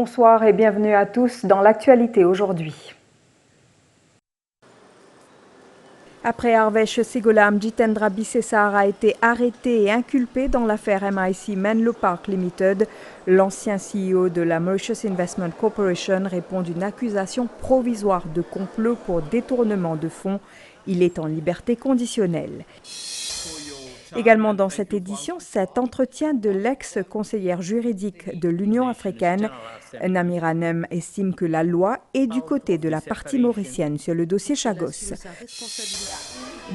bonsoir et bienvenue à tous dans l'actualité aujourd'hui. Après Harvesh Sigolam, Jitendra Bisesar a été arrêté et inculpé dans l'affaire MIC Menlo Park Limited. L'ancien CEO de la Mauritius Investment Corporation répond d'une accusation provisoire de complot pour détournement de fonds. Il est en liberté conditionnelle. Également dans cette édition, cet entretien de l'ex-conseillère juridique de l'Union africaine. Namira Nem estime que la loi est du côté de la partie mauricienne sur le dossier Chagos.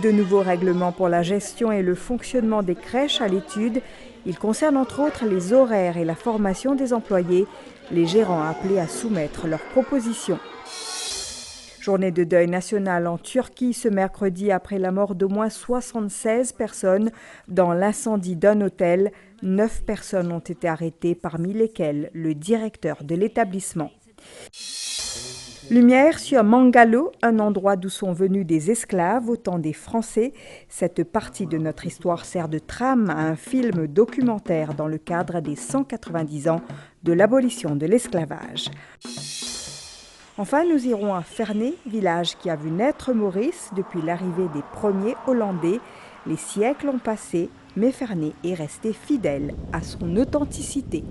De nouveaux règlements pour la gestion et le fonctionnement des crèches à l'étude. Ils concernent entre autres les horaires et la formation des employés. Les gérants appelés à soumettre leurs propositions. Journée de deuil national en Turquie ce mercredi après la mort d'au moins 76 personnes dans l'incendie d'un hôtel. 9 personnes ont été arrêtées, parmi lesquelles le directeur de l'établissement. Lumière sur Mangalo, un endroit d'où sont venus des esclaves au temps des Français. Cette partie de notre histoire sert de trame à un film documentaire dans le cadre des 190 ans de l'abolition de l'esclavage. Enfin, nous irons à Ferney, village qui a vu naître Maurice depuis l'arrivée des premiers Hollandais. Les siècles ont passé, mais Ferney est resté fidèle à son authenticité.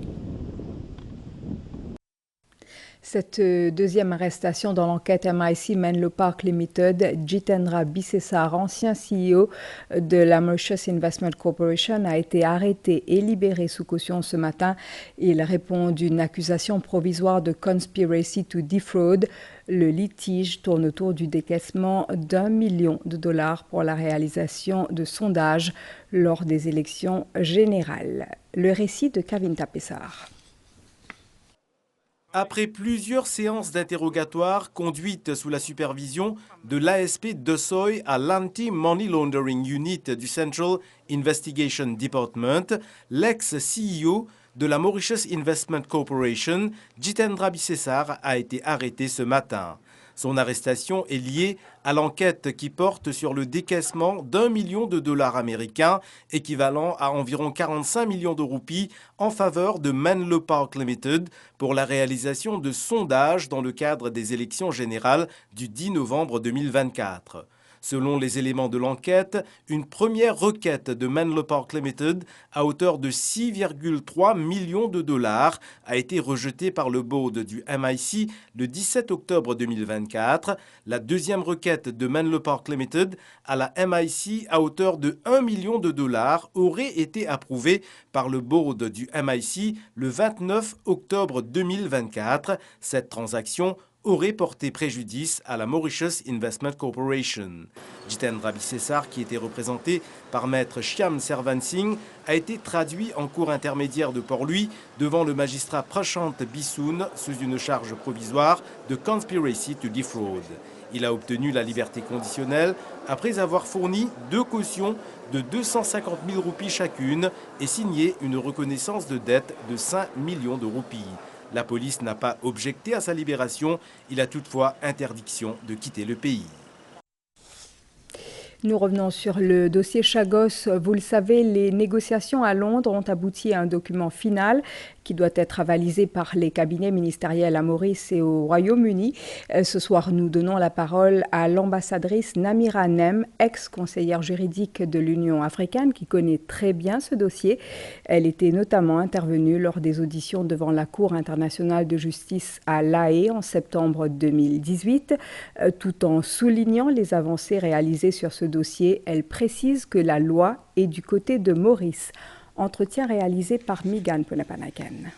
Cette deuxième arrestation dans l'enquête MIC Menlo Park Limited, Jitendra Bisesar, ancien CEO de la Mauritius Investment Corporation, a été arrêté et libéré sous caution ce matin. Il répond d'une accusation provisoire de conspiracy to defraud. Le litige tourne autour du décaissement d'1 million de dollars pour la réalisation de sondages lors des élections générales. Le récit de Kavinta Pessar. Après plusieurs séances d'interrogatoire conduites sous la supervision de l'ASP DeSoy à l'Anti-Money Laundering Unit du Central Investigation Department, l'ex-CEO de la Mauritius Investment Corporation, Jitendra Bisesar, a été arrêté ce matin. Son arrestation est liée à l'enquête qui porte sur le décaissement d'1 million de dollars américains, équivalent à environ 45 millions de roupies, en faveur de Menlo Park Limited pour la réalisation de sondages dans le cadre des élections générales du 10 novembre 2024. Selon les éléments de l'enquête, une première requête de Menlo Park Limited à hauteur de 6,3 millions de dollars a été rejetée par le board du MIC le 17 octobre 2024. La deuxième requête de Menlo Park Limited à la MIC à hauteur de 1 million de dollars aurait été approuvée par le board du MIC le 29 octobre 2024. Cette transaction aurait porté préjudice à la Mauritius Investment Corporation. Jitendra Bisesar, qui était représenté par maître Shyam Servan Singh, a été traduit en cour intermédiaire de Port-Louis devant le magistrat Prashant Bissoon sous une charge provisoire de conspiracy to defraud. Il a obtenu la liberté conditionnelle après avoir fourni 2 cautions de 250 000 roupies chacune et signé une reconnaissance de dette de 5 millions de roupies. La police n'a pas objecté à sa libération. Il a toutefois interdiction de quitter le pays. Nous revenons sur le dossier Chagos. Vous le savez, les négociations à Londres ont abouti à un document final qui doit être avalisé par les cabinets ministériels à Maurice et au Royaume-Uni. Ce soir, nous donnons la parole à l'ambassadrice Namira Nem, ex-conseillère juridique de l'Union africaine, qui connaît très bien ce dossier. Elle était notamment intervenue lors des auditions devant la Cour internationale de justice à La Haye en septembre 2018. Tout en soulignant les avancées réalisées sur ce dossier, elle précise que la loi est du côté de Maurice. Entretien réalisé par Megan Ponapanaken.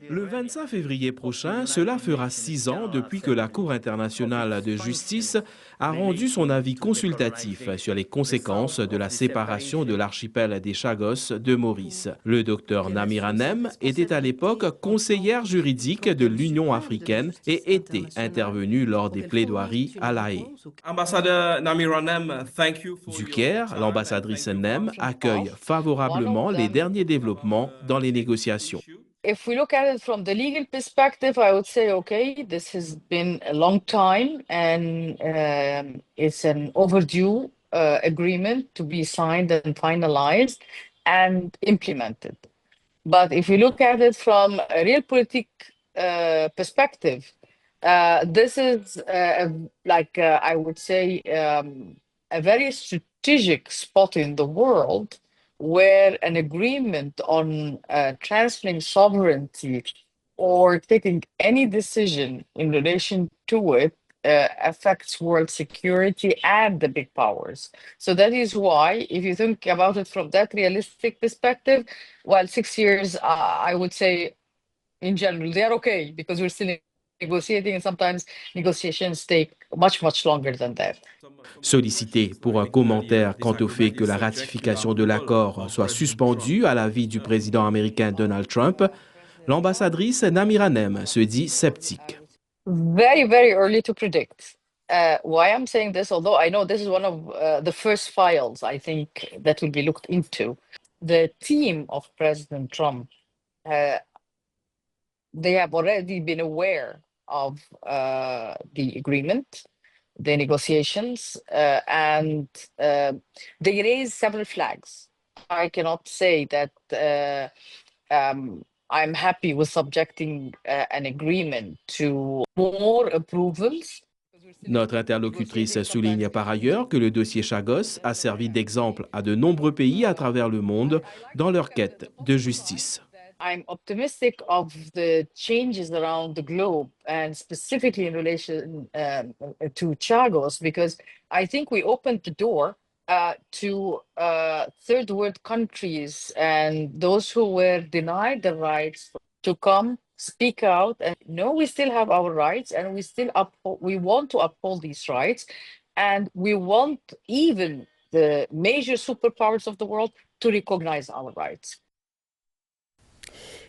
Le 25 février prochain, cela fera 6 ans depuis que la Cour internationale de justice a rendu son avis consultatif sur les conséquences de la séparation de l'archipel des Chagos de Maurice. Le docteur Namira Nem était à l'époque conseillère juridique de l'Union africaine et était intervenu lors des plaidoiries à La Haye. Ambassadeur Namira Nem, thank you for Du Caire, l'ambassadrice Nem accueille favorablement les derniers développements dans les négociations. If we look at it from the legal perspective, I would say, okay, this has been a long time and it's an overdue agreement to be signed and finalized and implemented. But if you look at it from a realpolitik perspective, this is I would say, a very strategic spot in the world where an agreement on transferring sovereignty or taking any decision in relation to it affects world security and the big powers. So that is why, if you think about it from that realistic perspective, well, 6 years, I would say, in general, they are okay because we're still negotiating, and sometimes negotiations take much longer than that. Sollicité pour un commentaire quant au fait que la ratification de l'accord soit suspendue à l'avis du président américain Donald Trump, l'ambassadrice Namira Nem se dit sceptique. Very early to predict. Why I'm saying this, although I know this is one of the first files I think that will be looked into, the team of President Trump, they have already been aware of the agreement, the negotiations, and they raised several flags. I cannot say that I'm happy with subjecting an agreement to more approvals. Notre interlocutrice souligne par ailleurs que le dossier Chagos a servi d'exemple à de nombreux pays à travers le monde dans leur quête de justice. I'm optimistic of the changes around the globe, and specifically in relation to Chagos, because I think we opened the door to third world countries and those who were denied the rights to come speak out and know we still have our rights, and we want to uphold these rights, and we want even the major superpowers of the world to recognize our rights.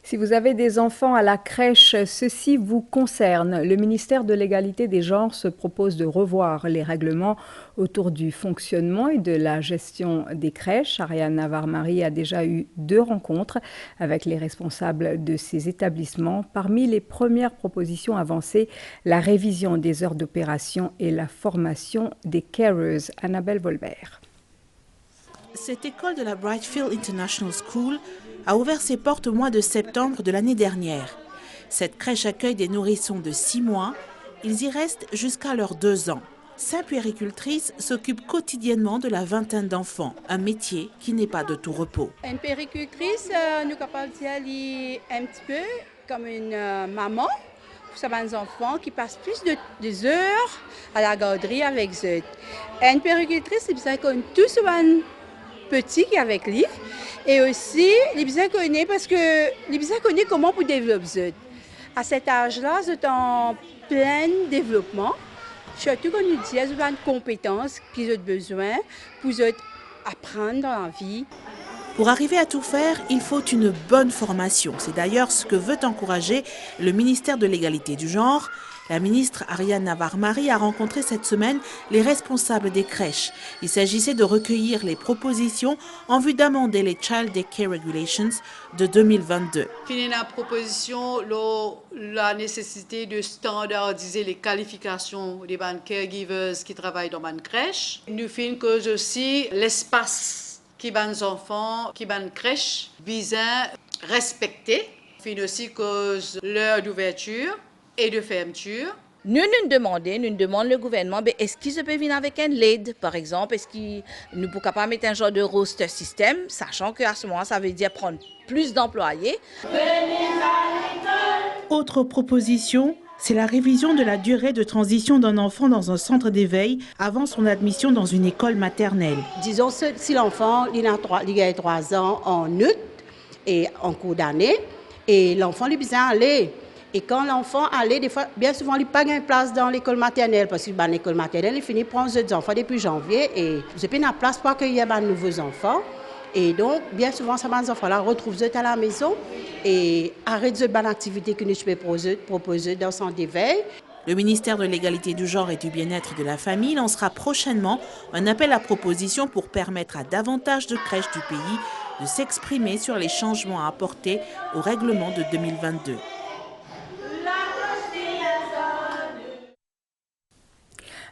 Si vous avez des enfants à la crèche, ceci vous concerne. Le ministère de l'Égalité des genres se propose de revoir les règlements autour du fonctionnement et de la gestion des crèches. Ariane Navarre-Marie a déjà eu 2 rencontres avec les responsables de ces établissements. Parmi les premières propositions avancées, la révision des heures d'opération et la formation des carers. Annabelle Volbert. Cette école de la Brightfield International School a ouvert ses portes au mois de septembre de l'année dernière. Cette crèche accueille des nourrissons de 6 mois. Ils y restent jusqu'à leurs 2 ans. 5 puéricultrices s'occupent quotidiennement de la vingtaine d'enfants, un métier qui n'est pas de tout repos. Une puéricultrice, nous capable d'y un petit peu comme une maman pour ces enfants qui passent plus de heures à la garderie avec eux. Une puéricultrice, c'est ça qu'on tout ce petit qui est avec lui. Et aussi, les besoins connaissent parce que les besoins connaissent comment pour développer. À cet âge-là, c'est en plein développement. Surtout quand nous disons qu'ils ont une compétence qu'ils ont besoin pour apprendre dans la vie. Pour arriver à tout faire, il faut une bonne formation. C'est d'ailleurs ce que veut encourager le ministère de l'Égalité du genre. La ministre Ariane Navarre-Marie a rencontré cette semaine les responsables des crèches. Il s'agissait de recueillir les propositions en vue d'amender les Child Daycare Regulations de 2022. Fini la proposition, la nécessité de standardiser les qualifications des caregivers qui travaillent dans une crèche. Nous finissons que aussi l'espace qui les enfants, qui les crèches, visant respecter. Fin aussi cause l'heure d'ouverture et de fermeture. Nous demandons le gouvernement, est-ce qu'ils peuvent venir avec un LED, par exemple? Est-ce qu'ils ne pourraient pas mettre un genre de roster système, sachant qu'à ce moment, ça veut dire prendre plus d'employés? Autre proposition, c'est la révision de la durée de transition d'un enfant dans un centre d'éveil avant son admission dans une école maternelle. Disons, si l'enfant il a 3 ans en août et en cours d'année, et l'enfant lui besoin aller. Et quand l'enfant allait, des fois, bien souvent, il n'a pas de place dans l'école maternelle, parce que dans l'école maternelle, il finit par prendre des enfants depuis janvier, et il n'y a pas de place pour accueillir de nouveaux enfants. Et donc, bien souvent, ces enfants-là retrouvent à la maison et arrêtent de bonnes activités que nous pouvons proposer dans son éveil. Le ministère de l'Égalité du genre et du bien-être de la famille lancera prochainement un appel à proposition pour permettre à davantage de crèches du pays de s'exprimer sur les changements à apporter au règlement de 2022.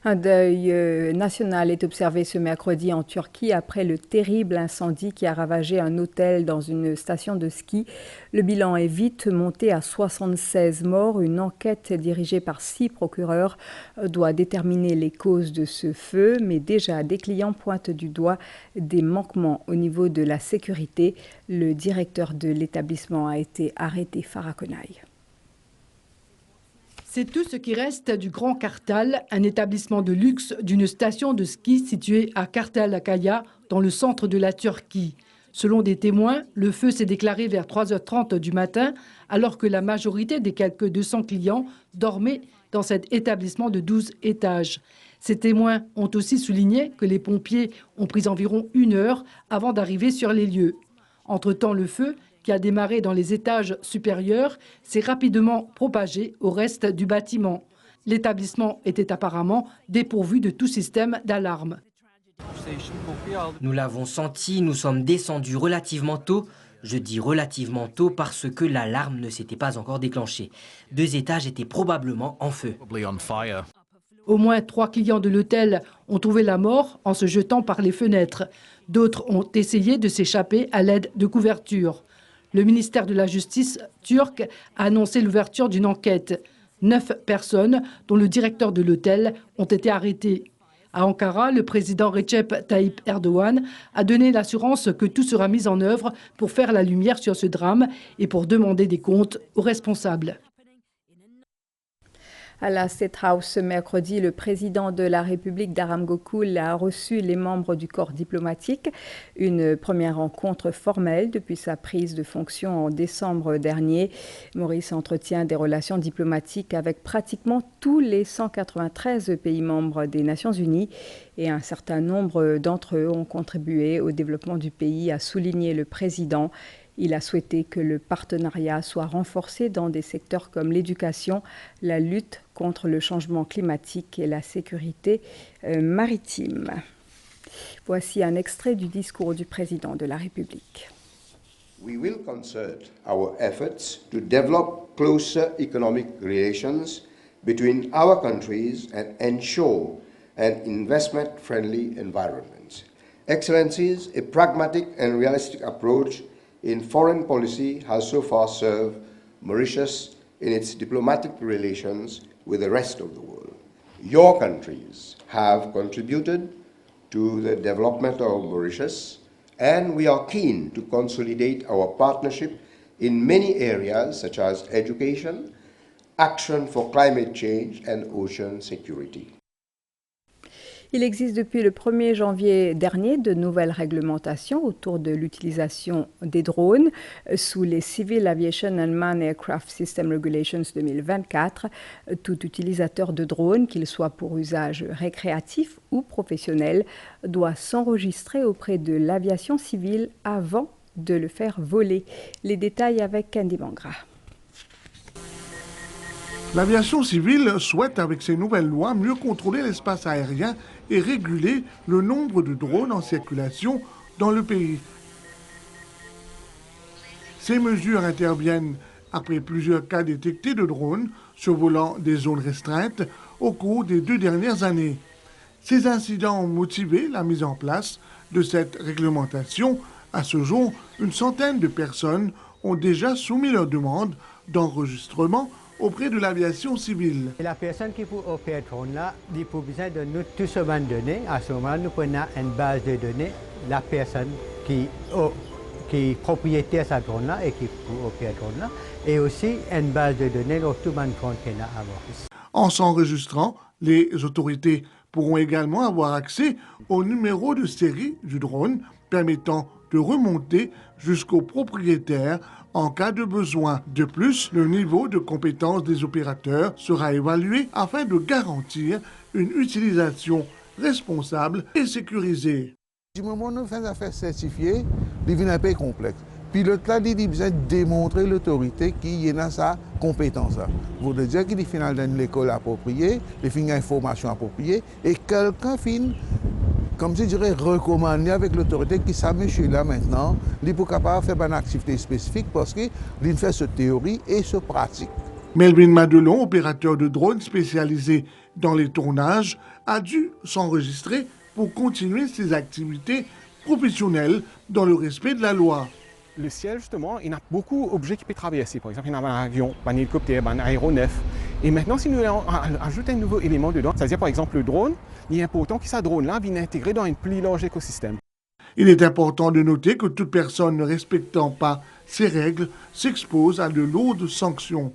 Un deuil national est observé ce mercredi en Turquie après le terrible incendie qui a ravagé un hôtel dans une station de ski. Le bilan est vite monté à 76 morts. Une enquête dirigée par 6 procureurs doit déterminer les causes de ce feu, mais déjà des clients pointent du doigt des manquements au niveau de la sécurité. Le directeur de l'établissement a été arrêté, Farah Konaï. C'est tout ce qui reste du Grand Kartal, un établissement de luxe d'une station de ski située à Kartalakaya, dans le centre de la Turquie. Selon des témoins, le feu s'est déclaré vers 3h30 du matin, alors que la majorité des quelques 200 clients dormaient dans cet établissement de 12 étages. Ces témoins ont aussi souligné que les pompiers ont pris environ 1 heure avant d'arriver sur les lieux. Entre-temps, le feu, qui a démarré dans les étages supérieurs, s'est rapidement propagé au reste du bâtiment. L'établissement était apparemment dépourvu de tout système d'alarme. Nous l'avons senti, nous sommes descendus relativement tôt. Je dis relativement tôt parce que l'alarme ne s'était pas encore déclenchée. 2 étages étaient probablement en feu. Au moins 3 clients de l'hôtel ont trouvé la mort en se jetant par les fenêtres. D'autres ont essayé de s'échapper à l'aide de couvertures. Le ministère de la Justice turc a annoncé l'ouverture d'une enquête. 9 personnes, dont le directeur de l'hôtel, ont été arrêtées. À Ankara, le président Recep Tayyip Erdogan a donné l'assurance que tout sera mis en œuvre pour faire la lumière sur ce drame et pour demander des comptes aux responsables. À la State House ce mercredi, le président de la République d'Aram Gokul a reçu les membres du corps diplomatique. Une première rencontre formelle depuis sa prise de fonction en décembre dernier. Maurice entretient des relations diplomatiques avec pratiquement tous les 193 pays membres des Nations Unies et un certain nombre d'entre eux ont contribué au développement du pays, a souligné le président. Il a souhaité que le partenariat soit renforcé dans des secteurs comme l'éducation, la lutte contre le changement climatique et la sécurité maritime. Voici un extrait du discours du président de la République. We will concert our efforts to develop closer economic relations between our countries and ensure an investment-friendly environment. Excellencies, a pragmatic and realistic approach in foreign policy has so far served Mauritius in its diplomatic relations with the rest of the world. Your countries have contributed to the development of Mauritius, and we are keen to consolidate our partnership in many areas such as education, action for climate change and ocean security. Il existe depuis le 1er janvier dernier de nouvelles réglementations autour de l'utilisation des drones sous les Civil Aviation and Man Aircraft System Regulations 2024. Tout utilisateur de drones, qu'il soit pour usage récréatif ou professionnel, doit s'enregistrer auprès de l'aviation civile avant de le faire voler. Les détails avec Candy Bangra. L'aviation civile souhaite, avec ces nouvelles lois, mieux contrôler l'espace aérien et réguler le nombre de drones en circulation dans le pays. Ces mesures interviennent après plusieurs cas détectés de drones survolant des zones restreintes au cours des 2 dernières années. Ces incidents ont motivé la mise en place de cette réglementation. À ce jour, une centaine de personnes ont déjà soumis leur demande d'enregistrement auprès de l'aviation civile. La personne qui peut opérer drone là, il faut besoin de nous tout ce de données. À ce moment, nous prenons une base de données, la personne qui est propriétaire de sa drone là et qui peut opérer drone là, et aussi une base de données de tout le drone qu'on a à avoir. En s'enregistrant, les autorités pourront également avoir accès au numéro de série du drone permettant de remonter jusqu'au propriétaire en cas de besoin. De plus, le niveau de compétence des opérateurs sera évalué afin de garantir une utilisation responsable et sécurisée. Du moment où nous faisons des affaires certifiées, il devient un peu complexe. Puis l'autre là, il besoin de démontrer l'autorité qui a sa compétence. Vous devez dire qu'il est final dans l'école appropriée, il fait une information appropriée, et quelqu'un finit, comme je dirais, recommandé avec l'autorité qui ça monsieur là maintenant, il est capable de faire une activité spécifique parce qu'il fait cette théorie et cette pratique. Melvin Madelon, opérateur de drone spécialisé dans les tournages, a dû s'enregistrer pour continuer ses activités professionnelles dans le respect de la loi. Le ciel, justement, il y a beaucoup d'objets qui peuvent traverser. Par exemple, il y a un avion, un hélicoptère, un aéronef. Et maintenant, si nous ajoutons un nouveau élément dedans, c'est-à-dire par exemple le drone, il est important que ce drone-là vienne intégrer dans un plus large écosystème. Il est important de noter que toute personne ne respectant pas ces règles s'expose à de lourdes sanctions.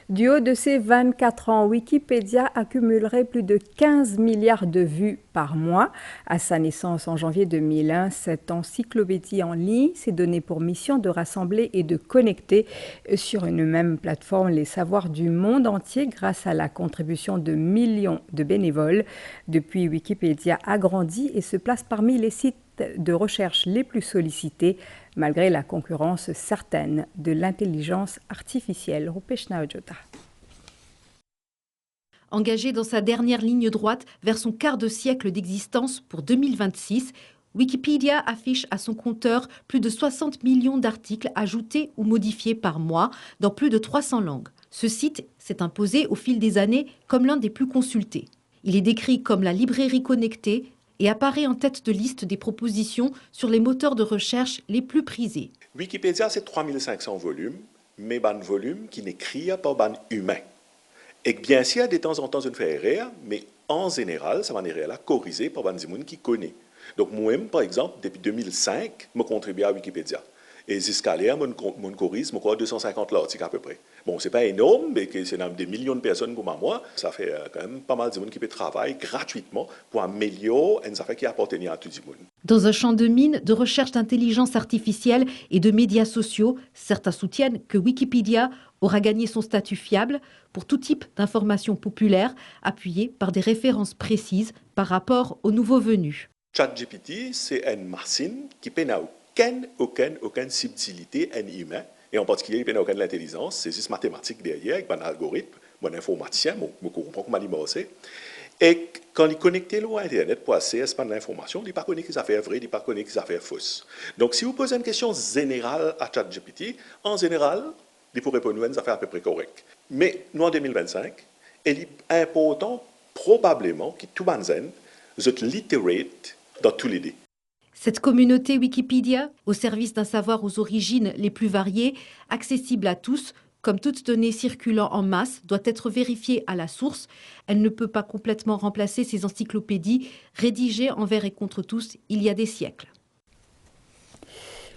Du haut de ses 24 ans, Wikipédia accumulerait plus de 15 milliards de vues par mois. À sa naissance en janvier 2001, cette encyclopédie en ligne s'est donnée pour mission de rassembler et de connecter sur une même plateforme les savoirs du monde entier grâce à la contribution de millions de bénévoles. Depuis, Wikipédia a grandi et se place parmi les sites de recherche les plus sollicités, malgré la concurrence certaine de l'intelligence artificielle. Rupeshna Ojota. Engagé dans sa dernière ligne droite vers son quart de siècle d'existence pour 2026, Wikipédia affiche à son compteur plus de 60 millions d'articles ajoutés ou modifiés par mois dans plus de 300 langues. Ce site s'est imposé au fil des années comme l'un des plus consultés. Il est décrit comme la librairie connectée et apparaît en tête de liste des propositions sur les moteurs de recherche les plus prisés. Wikipédia, c'est 3500 volumes, mais ban volume qui n'écrit par ban humain. Et bien sûr, de temps en temps, je fais erreur, mais en général, ça va erreur corrigée par ban zimoun qui connaît. Donc moi-même, par exemple, depuis 2005, je contribue à Wikipédia. Et jusqu'à là, mon corrige, je crois 250 articles à peu près. Bon, c'est pas énorme, mais c'est des millions de personnes comme moi. Ça fait quand même pas mal de monde qui peut travailler gratuitement pour améliorer une affaire qui appartient à tout le monde. Dans un champ de mine de recherche d'intelligence artificielle et de médias sociaux, certains soutiennent que Wikipédia aura gagné son statut fiable pour tout type d'informations populaires appuyées par des références précises par rapport aux nouveaux venus. ChatGPT, c'est une machine qui n'a aucune subtilité humaine. Et en particulier, il n'y a aucune intelligence, c'est juste mathématique derrière, avec un algorithme, un informaticien, je comprends comment il marche. Et quand il est connecté à Internet pour accéder à l'information, il ne connaît pas les affaires vraies, il ne connaît pas les affaires fausses. Donc, si vous posez une question générale à ChatGPT, en général, il pourrait répondre à une affaire à peu près correcte. Mais nous, en 2025, il est important, probablement, que tout le monde soit literate dans tous les deux. Cette communauté Wikipédia, au service d'un savoir aux origines les plus variées, accessible à tous, comme toute donnée circulant en masse, doit être vérifiée à la source. Elle ne peut pas complètement remplacer ces encyclopédies rédigées envers et contre tous il y a des siècles.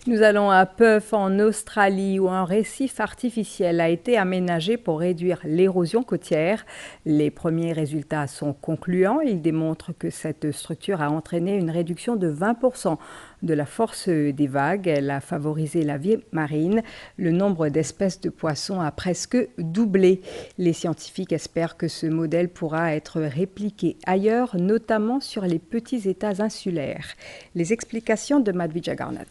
Nous allons à Perth, en Australie, où un récif artificiel a été aménagé pour réduire l'érosion côtière. Les premiers résultats sont concluants. Ils démontrent que cette structure a entraîné une réduction de 20% de la force des vagues. Elle a favorisé la vie marine. Le nombre d'espèces de poissons a presque doublé. Les scientifiques espèrent que ce modèle pourra être répliqué ailleurs, notamment sur les petits États insulaires. Les explications de Madhvija Garnett.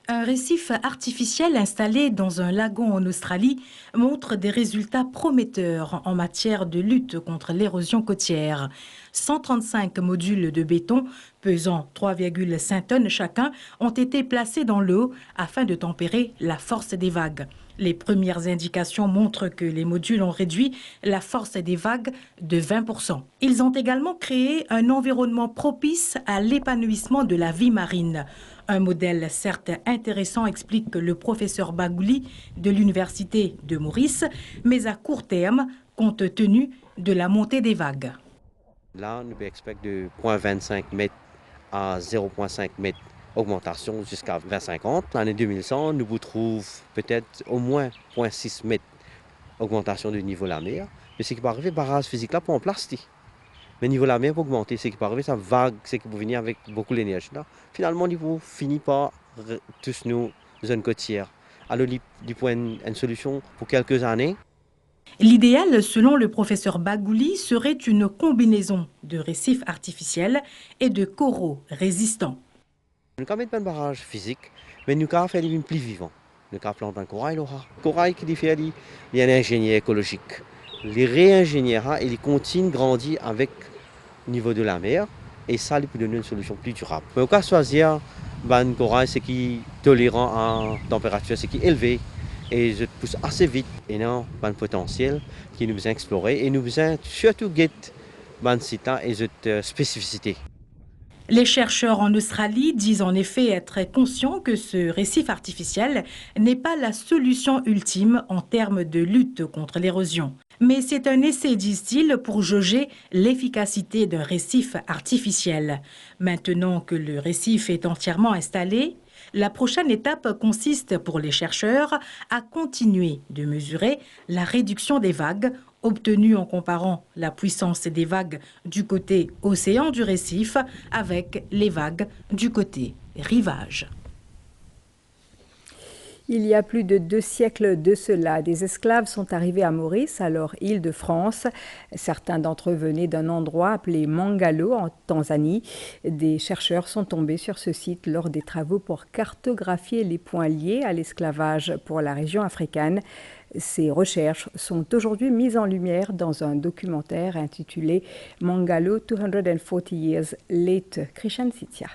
Un récif artificiel installé dans un lagon en Australie montre des résultats prometteurs en matière de lutte contre l'érosion côtière. 135 modules de béton pesant 3,5 tonnes chacun ont été placés dans l'eau afin de tempérer la force des vagues. Les premières indications montrent que les modules ont réduit la force des vagues de 20%. Ils ont également créé un environnement propice à l'épanouissement de la vie marine. Un modèle certes intéressant, explique le professeur Bagouli de l'Université de Maurice, mais à court terme, compte tenu de la montée des vagues. Là, nous pouvons expecter de 0,25 mètres à 0,5 mètres augmentation jusqu'à 2050. L'année 2100, nous vous trouvons peut-être au moins 0,6 mètres augmentation du niveau de la mer. Mais ce qui peut arriver, barrage physique là pour en plastique. Mais le niveau de la mer va augmenter, ce qui peut arriver, ça vague, ce qui peut venir avec beaucoup d'énergie là. Finalement, il finit par tous nous zones côtières. Alors, il faut une solution pour quelques années. L'idéal, selon le professeur Bagouli, serait une combinaison de récifs artificiels et de coraux résistants. Nous avons pas un barrage physique, mais nous avons fait des plus vivants. Nous avons planté un corail. Le corail qui fait, il y a un ingénieur écologique. Les réingénieurs, ils continuent de grandir avec le niveau de la mer et ça, il peut donner une solution plus durable. Mais on peut choisir ban corail c'est qui tolérant en température c'est qui élevé et je pousse assez vite et non ban potentiel qui nous besoin explorer et nous besoin surtout guette ban sita et cette spécificité. Les chercheurs en Australie disent en effet être conscients que ce récif artificiel n'est pas la solution ultime en termes de lutte contre l'érosion. Mais c'est un essai, disent-ils, pour jauger l'efficacité d'un récif artificiel. Maintenant que le récif est entièrement installé, la prochaine étape consiste pour les chercheurs à continuer de mesurer la réduction des vagues obtenue en comparant la puissance des vagues du côté océan du récif avec les vagues du côté rivage. Il y a plus de 2 siècles de cela, des esclaves sont arrivés à Maurice, alors Île-de-France. Certains d'entre eux venaient d'un endroit appelé Mangalo, en Tanzanie. Des chercheurs sont tombés sur ce site lors des travaux pour cartographier les points liés à l'esclavage pour la région africaine. Ces recherches sont aujourd'hui mises en lumière dans un documentaire intitulé Mangalo 240 Years Later. Krishan Sitia.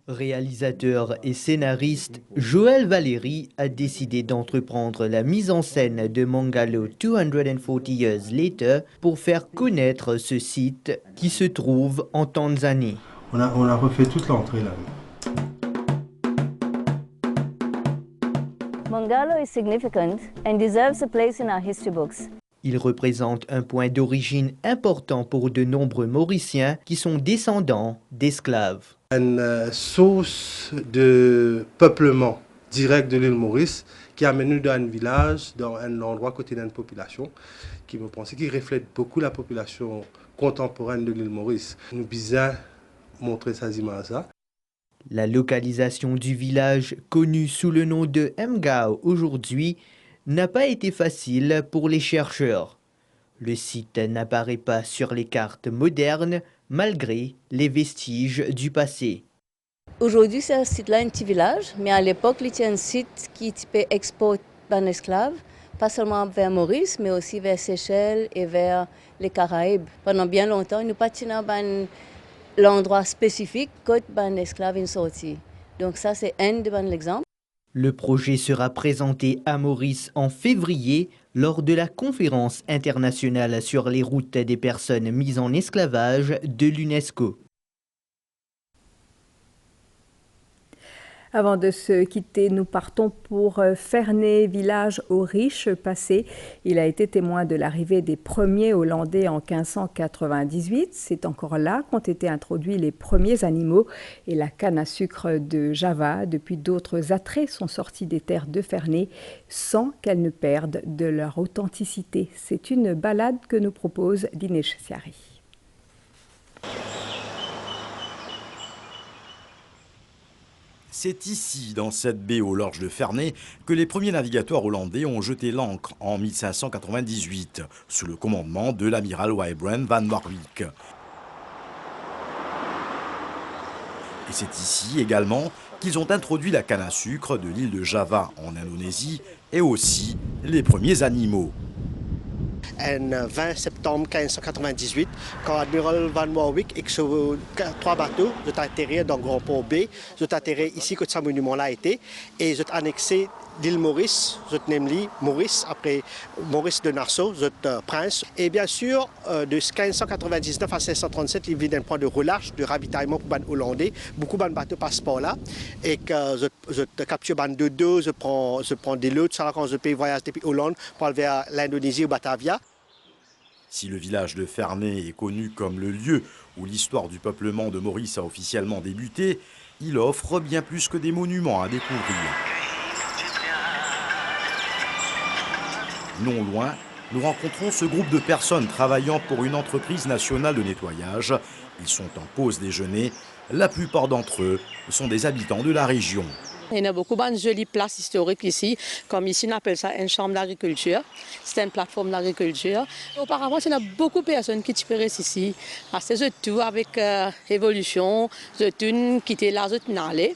Réalisateur et scénariste, Joël Valéry a décidé d'entreprendre la mise en scène de Mangalo 240 Years Later pour faire connaître ce site qui se trouve en Tanzanie. On a refait toute l'entrée là. Mangalo is significant and deserves a place in our history books. Il représente un point d'origine important pour de nombreux Mauriciens qui sont descendants d'esclaves. Une source de peuplement direct de l'île Maurice qui a mené dans un village, dans un endroit côté d'une population qui me pensait qui reflète beaucoup la population contemporaine de l'île Maurice. Nous bisons montrer ça images. La localisation du village, connu sous le nom de Mgao aujourd'hui, n'a pas été facile pour les chercheurs. Le site n'apparaît pas sur les cartes modernes, malgré les vestiges du passé. Aujourd'hui, c'est un site-là, un petit village, mais à l'époque, il était un site qui typait export d'un esclave, pas seulement vers Maurice, mais aussi vers Seychelles et vers les Caraïbes. Pendant bien longtemps, nous patinons dans l'endroit spécifique quand un esclave est sorti. Donc ça, c'est un de bons exemples. Le projet sera présenté à Maurice en février lors de la conférence internationale sur les routes des personnes mises en esclavage de l'UNESCO. Avant de se quitter, nous partons pour Ferney, village au riche passé. Il a été témoin de l'arrivée des premiers Hollandais en 1598. C'est encore là qu'ont été introduits les premiers animaux et la canne à sucre de Java. Depuis, d'autres attraits sont sortis des terres de Ferney sans qu'elles ne perdent de leur authenticité. C'est une balade que nous propose Dinesh Siari. C'est ici, dans cette baie au large de Ferney, que les premiers navigateurs hollandais ont jeté l'ancre en 1598, sous le commandement de l'amiral Wybren van Marwijk. Et c'est ici également qu'ils ont introduit la canne à sucre de l'île de Java en Indonésie et aussi les premiers animaux. En 20 septembre 1598, quand l'amiral Van Marwijk et sur 3 bateaux, ils ont atterri dans Grand Port B, ils ont atterri ici quand ce monument-là a été, et ils ont annexé l'île Maurice, ils ont nommé Maurice, après Maurice de Nassau, ils ont prince. Et bien sûr, de 1599 à 1637, il y a un point de relâche, de ravitaillement pour les Hollandais. Beaucoup de bateaux passent par là, et que je capture de deux, je prends des lots, ça quand je paye voyage depuis Hollande pour aller vers l'Indonésie ou Batavia. Si le village de Ferney est connu comme le lieu où l'histoire du peuplement de Maurice a officiellement débuté, il offre bien plus que des monuments à découvrir. Non loin, nous rencontrons ce groupe de personnes travaillant pour une entreprise nationale de nettoyage. Ils sont en pause déjeuner. La plupart d'entre eux sont des habitants de la région. Il y a beaucoup de jolies places historiques ici, comme ici on appelle ça une chambre d'agriculture. C'est une plateforme d'agriculture. Auparavant, il y a beaucoup de personnes qui restent ici. C'est tout avec évolution, c'est tout quitter la zone n'allait.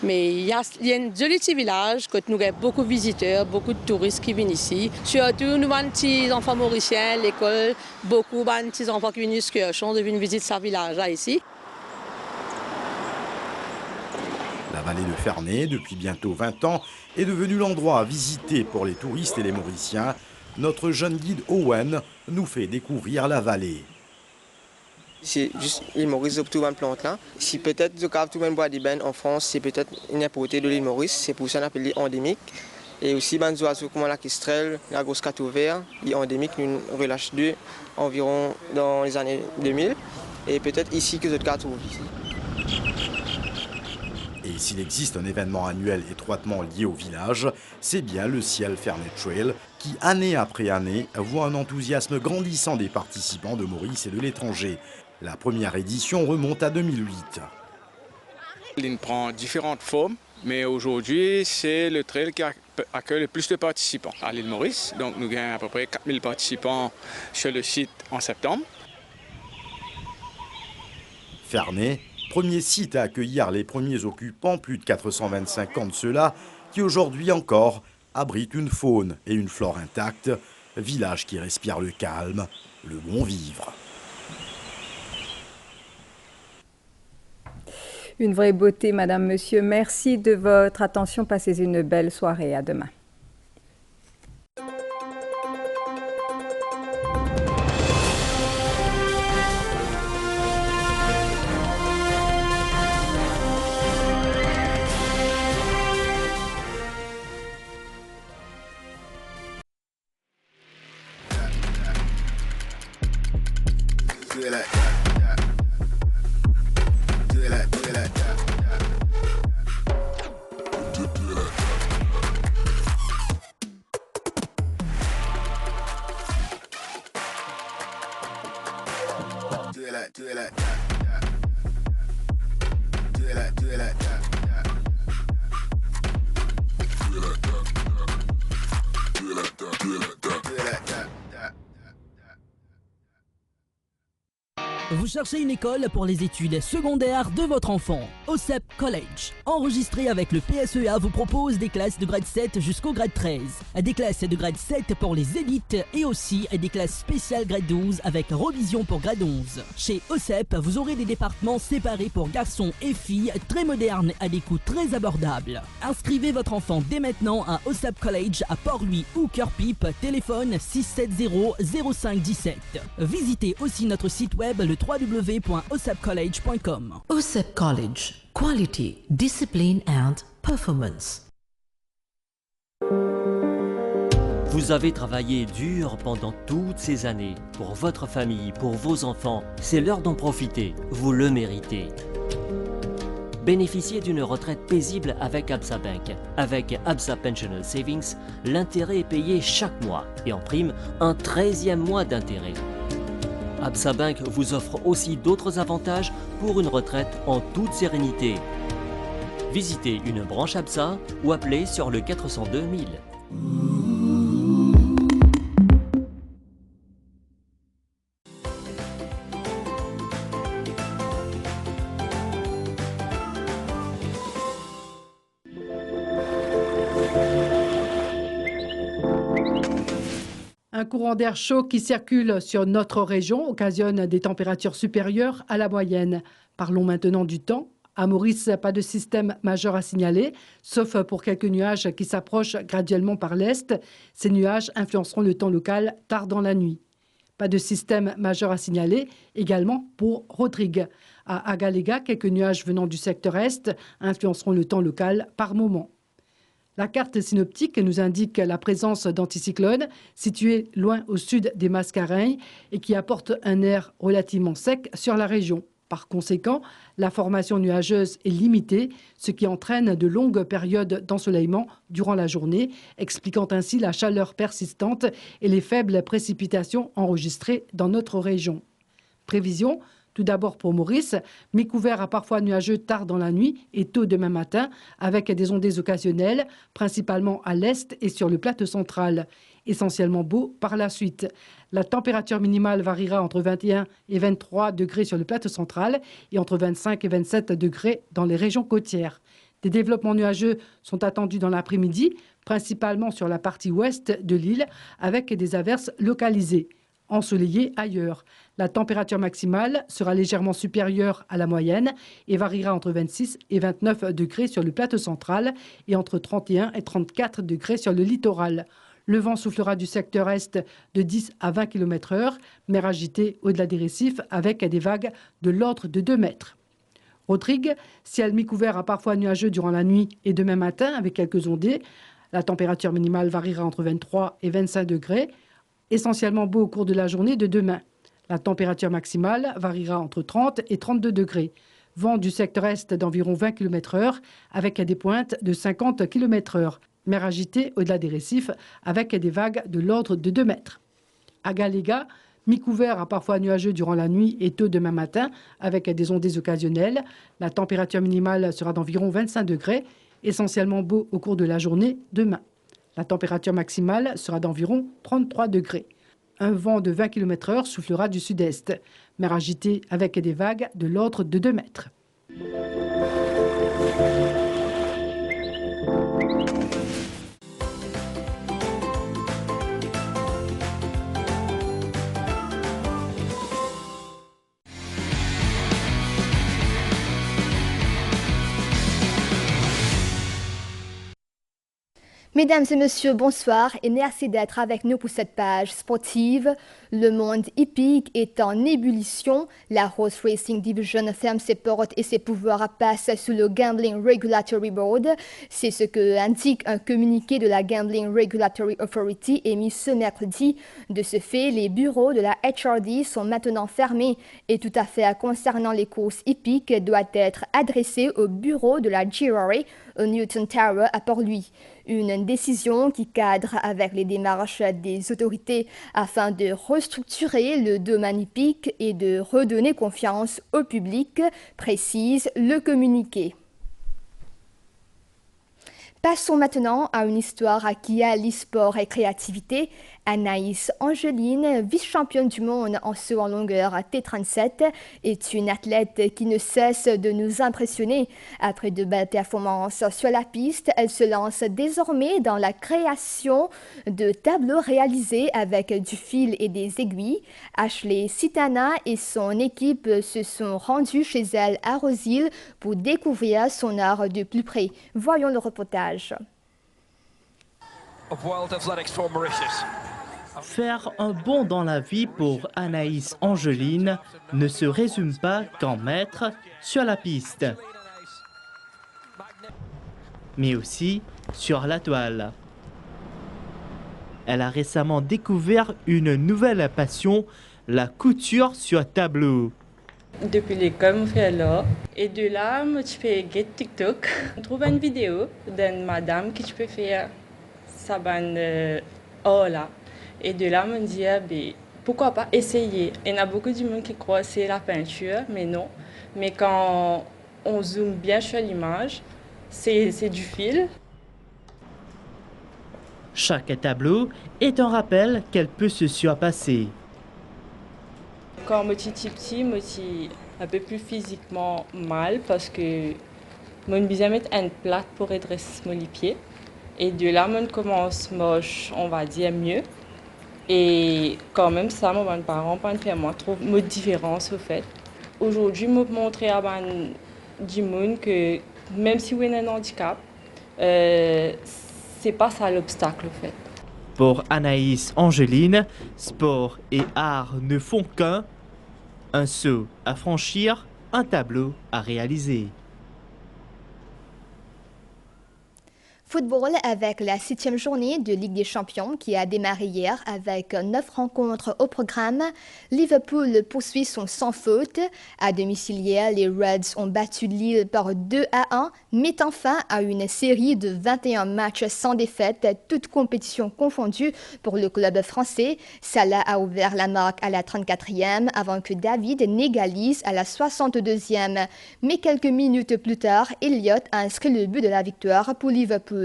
Mais il y a un joli petit village, que nous avons beaucoup de visiteurs, beaucoup de touristes qui viennent ici. Surtout, nous avons des petits enfants mauriciens, l'école, beaucoup de petits enfants qui viennent jusqu'à Chon, de venir visiter ce village-là ici. La vallée de Ferney, depuis bientôt 20 ans, est devenue l'endroit à visiter pour les touristes et les Mauriciens. Notre jeune guide Owen nous fait découvrir la vallée. C'est juste l'île Maurice de tout un plante là. Si peut-être je capte tout un bois d'ébène en France, c'est peut-être une importée de l'île Maurice, c'est pour ça qu'on appelle l'île endémique. Et aussi ben oiseaux comme la quistrelle, la grosse catou vert, l'île endémique, nous relâche d'eux environ dans les années 2000. Et peut-être ici que je trouve ici. Et s'il existe un événement annuel étroitement lié au village, c'est bien le Ciel Ferney Trail qui, année après année, voit un enthousiasme grandissant des participants de Maurice et de l'étranger. La première édition remonte à 2008. Il prend différentes formes, mais aujourd'hui, c'est le trail qui accueille le plus de participants à l'île Maurice. Donc nous avons à peu près 4000 participants sur le site en septembre. Ferney, premier site à accueillir les premiers occupants, plus de 425 ans de cela, qui aujourd'hui encore abrite une faune et une flore intactes, village qui respire le calme, le bon vivre. Une vraie beauté, madame, monsieur. Merci de votre attention. Passez une belle soirée. À demain. Vous cherchez une école pour les études secondaires de votre enfant. OSEP College, enregistré avec le PSEA, vous propose des classes de grade 7 jusqu'au grade 13. Des classes de grade 7 pour les élites et aussi des classes spéciales grade 12 avec revision pour grade 11. Chez OSEP, vous aurez des départements séparés pour garçons et filles, très modernes à des coûts très abordables. Inscrivez votre enfant dès maintenant à OSEP College à Port-Louis ou Cœur-Pipe, téléphone 670-0517. Visitez aussi notre site web le www.osepcollege.com. OSEP College, quality, discipline and performance. Vous avez travaillé dur pendant toutes ces années pour votre famille, pour vos enfants. C'est l'heure d'en profiter. Vous le méritez. Bénéficiez d'une retraite paisible avec Absa Bank. Avec Absa Pensional Savings, l'intérêt est payé chaque mois et en prime, un 13e mois d'intérêt. Absa Bank vous offre aussi d'autres avantages pour une retraite en toute sérénité. Visitez une branche Absa ou appelez sur le 402 000. Un courant d'air chaud qui circule sur notre région occasionne des températures supérieures à la moyenne. Parlons maintenant du temps. À Maurice, pas de système majeur à signaler, sauf pour quelques nuages qui s'approchent graduellement par l'est. Ces nuages influenceront le temps local tard dans la nuit. Pas de système majeur à signaler également pour Rodrigue. À Agalega, quelques nuages venant du secteur est influenceront le temps local par moment. La carte synoptique nous indique la présence d'anticyclones situés loin au sud des Mascareignes et qui apportent un air relativement sec sur la région. Par conséquent, la formation nuageuse est limitée, ce qui entraîne de longues périodes d'ensoleillement durant la journée, expliquant ainsi la chaleur persistante et les faibles précipitations enregistrées dans notre région. Prévision. Tout d'abord pour Maurice, mi-couvert à parfois nuageux tard dans la nuit et tôt demain matin, avec des ondées occasionnelles, principalement à l'est et sur le plateau central. Essentiellement beau par la suite. La température minimale variera entre 21 et 23 degrés sur le plateau central et entre 25 et 27 degrés dans les régions côtières. Des développements nuageux sont attendus dans l'après-midi, principalement sur la partie ouest de l'île, avec des averses localisées. Ensoleillé ailleurs. La température maximale sera légèrement supérieure à la moyenne et variera entre 26 et 29 degrés sur le plateau central et entre 31 et 34 degrés sur le littoral. Le vent soufflera du secteur est de 10 à 20 km/h, mer agitée au-delà des récifs avec des vagues de l'ordre de 2 mètres. Rodrigue, ciel mi-couvert à parfois nuageux durant la nuit et demain matin avec quelques ondées. La température minimale variera entre 23 et 25 degrés, essentiellement beau au cours de la journée de demain. La température maximale variera entre 30 et 32 degrés. Vent du secteur est d'environ 20 km/h avec des pointes de 50 km/h. Mer agitée au-delà des récifs avec des vagues de l'ordre de 2 mètres. À Galéga, mi-couvert à parfois nuageux durant la nuit et tôt demain matin avec des ondées occasionnelles. La température minimale sera d'environ 25 degrés, essentiellement beau au cours de la journée demain. La température maximale sera d'environ 33 degrés. Un vent de 20 km/h soufflera du sud-est. Mer agitée avec des vagues de l'ordre de 2 mètres. Mesdames et messieurs, bonsoir et merci d'être avec nous pour cette page sportive. Le monde hippique est en ébullition. La Horse Racing Division ferme ses portes et ses pouvoirs passent sous le Gambling Regulatory Board. C'est ce que indique un communiqué de la Gambling Regulatory Authority émis ce mercredi. De ce fait, les bureaux de la HRD sont maintenant fermés et toute affaire concernant les courses hippiques doit être adressée au bureau de la GRA au Newton Tower à Port-Louis. Une décision qui cadre avec les démarches des autorités afin de restructurer le domaine hippique et de redonner confiance au public, précise le communiqué. Passons maintenant à une histoire qui allie sport et créativité. Anaïs Angeline, vice-championne du monde en saut en longueur à T37, est une athlète qui ne cesse de nous impressionner. Après de belles performances sur la piste, elle se lance désormais dans la création de tableaux réalisés avec du fil et des aiguilles. Ashley Sitana et son équipe se sont rendus chez elle à Rosehill pour découvrir son art de plus près. Voyons le reportage. Faire un bond dans la vie pour Anaïs Angeline ne se résume pas qu'en mettre sur la piste, mais aussi sur la toile. Elle a récemment découvert une nouvelle passion, la couture sur tableau. Depuis l'école, je fais là. Et de là, je fais TikTok. On trouve une vidéo d'une madame qui peut faire sa bande là. Et de là, on me dit, pourquoi pas essayer. Il y a beaucoup de monde qui croit que c'est la peinture, mais non. Mais quand on zoome bien sur l'image, c'est du fil. Chaque tableau est un rappel qu'elle peut se surpasser. Quand je suis petit, je suis un peu plus physiquement mal parce que je besoin mettre une plate pour redresser mes pieds. Et de là, je commence moche, on va dire mieux. Et quand même ça, mes parents ne font pas trop de différence au fait. Aujourd'hui, je montre à du monde que même si vous avez un handicap, c'est pas ça l'obstacle au fait. Pour Anaïs Angeline, sport et art ne font qu'un. Un saut à franchir, un tableau à réaliser. Football avec la 7e journée de Ligue des Champions qui a démarré hier avec 9 rencontres au programme. Liverpool poursuit son sans faute. À domicile hier, les Reds ont battu Lille par 2-1, mettant fin à une série de 21 matchs sans défaite, toutes compétitions confondues pour le club français. Salah a ouvert la marque à la 34e avant que David n'égalise à la 62e. Mais quelques minutes plus tard, Elliott a inscrit le but de la victoire pour Liverpool.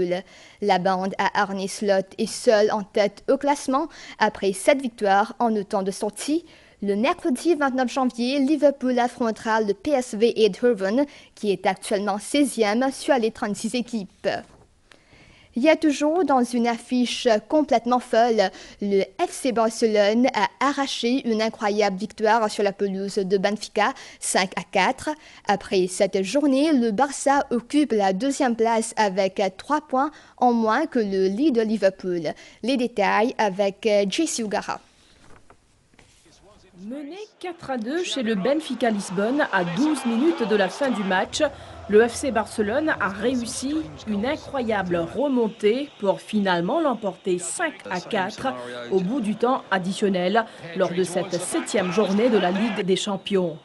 La bande à Arne Slot est seule en tête au classement après 7 victoires en autant de sorties. Le mercredi 29 janvier, Liverpool affrontera le PSV Eindhoven qui est actuellement 16e sur les 36 équipes. Il y a toujours dans une affiche complètement folle, le FC Barcelone a arraché une incroyable victoire sur la pelouse de Benfica 5-4. Après cette journée, le Barça occupe la deuxième place avec 3 points en moins que le leader Liverpool. Les détails avec JC Ugara. Mené 4-2 chez le Benfica Lisbonne à 12 minutes de la fin du match, le FC Barcelone a réussi une incroyable remontée pour finalement l'emporter 5-4 au bout du temps additionnel lors de cette 7e journée de la Ligue des Champions.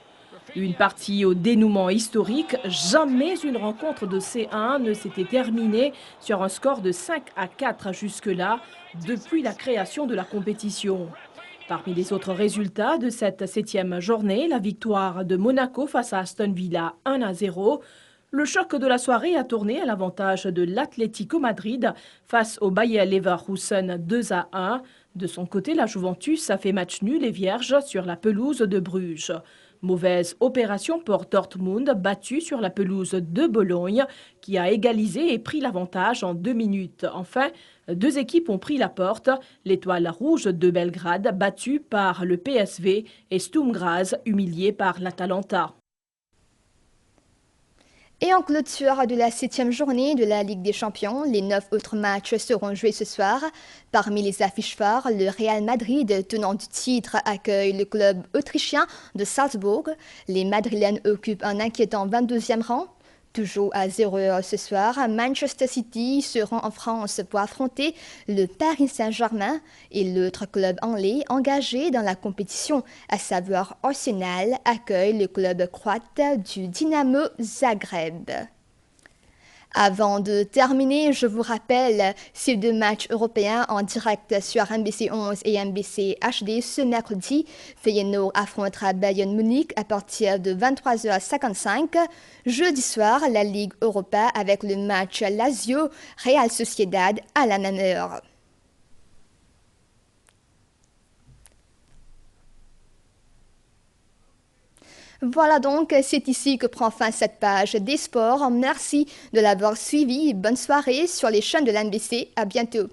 Une partie au dénouement historique, jamais une rencontre de C1 ne s'était terminée sur un score de 5-4 jusque-là depuis la création de la compétition. Parmi les autres résultats de cette 7e journée, la victoire de Monaco face à Aston Villa 1-0. Le choc de la soirée a tourné à l'avantage de l'Atlético Madrid face au Bayer Leverkusen 2-1. De son côté, la Juventus a fait match nul et vierge sur la pelouse de Bruges. Mauvaise opération pour Dortmund, battu sur la pelouse de Bologne, qui a égalisé et pris l'avantage en 2 minutes. Enfin, 2 équipes ont pris la porte. L'Étoile rouge de Belgrade, battue par le PSV, et Sturm Graz, humilié par l'Atalanta. Et en clôture de la 7e journée de la Ligue des Champions, les 9 autres matchs seront joués ce soir. Parmi les affiches phares, le Real Madrid, tenant du titre, accueille le club autrichien de Salzbourg. Les Madrilènes occupent un inquiétant 22e rang. Toujours à 0h ce soir, Manchester City seront en France pour affronter le Paris Saint-Germain et l'autre club anglais engagé dans la compétition, à savoir Arsenal, accueille le club croate du Dynamo Zagreb. Avant de terminer, je vous rappelle ces 2 matchs européens en direct sur MBC 11 et MBC HD ce mercredi. Feyenoord affrontera Bayern Munich à partir de 23h55. Jeudi soir, la Ligue Europa avec le match Lazio-Real Sociedad à la même heure. Voilà donc, c'est ici que prend fin cette page des sports. Merci de l'avoir suivi. Bonne soirée sur les chaînes de l'NBC. À bientôt.